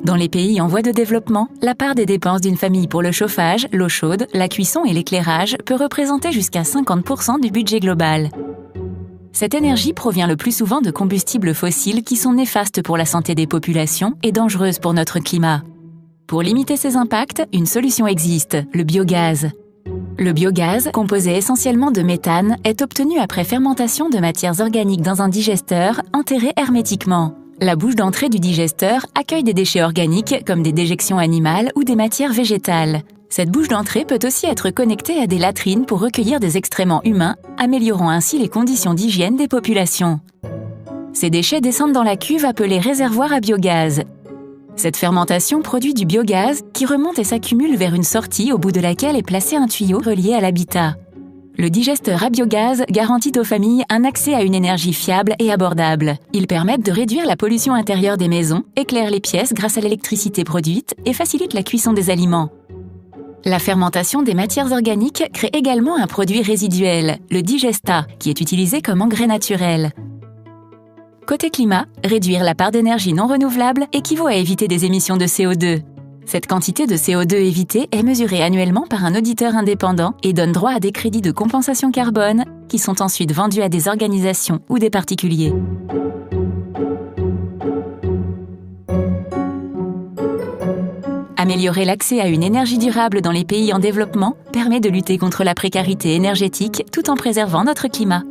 Dans les pays en voie de développement, la part des dépenses d'une famille pour le chauffage, l'eau chaude, la cuisson et l'éclairage peut représenter jusqu'à 50% du budget global. Cette énergie provient le plus souvent de combustibles fossiles qui sont néfastes pour la santé des populations et dangereuses pour notre climat. Pour limiter ces impacts, une solution existe, le biogaz. Le biogaz, composé essentiellement de méthane, est obtenu après fermentation de matières organiques dans un digesteur enterré hermétiquement. La bouche d'entrée du digesteur accueille des déchets organiques comme des déjections animales ou des matières végétales. Cette bouche d'entrée peut aussi être connectée à des latrines pour recueillir des excréments humains, améliorant ainsi les conditions d'hygiène des populations. Ces déchets descendent dans la cuve appelée réservoir à biogaz. Cette fermentation produit du biogaz qui remonte et s'accumule vers une sortie au bout de laquelle est placé un tuyau relié à l'habitat. Le digesteur à biogaz garantit aux familles un accès à une énergie fiable et abordable. Ils permettent de réduire la pollution intérieure des maisons, éclairent les pièces grâce à l'électricité produite et facilitent la cuisson des aliments. La fermentation des matières organiques crée également un produit résiduel, le digestat, qui est utilisé comme engrais naturel. Côté climat, réduire la part d'énergie non renouvelable équivaut à éviter des émissions de CO2. Cette quantité de CO2 évitée est mesurée annuellement par un auditeur indépendant et donne droit à des crédits de compensation carbone qui sont ensuite vendus à des organisations ou des particuliers. Améliorer l'accès à une énergie durable dans les pays en développement permet de lutter contre la précarité énergétique tout en préservant notre climat.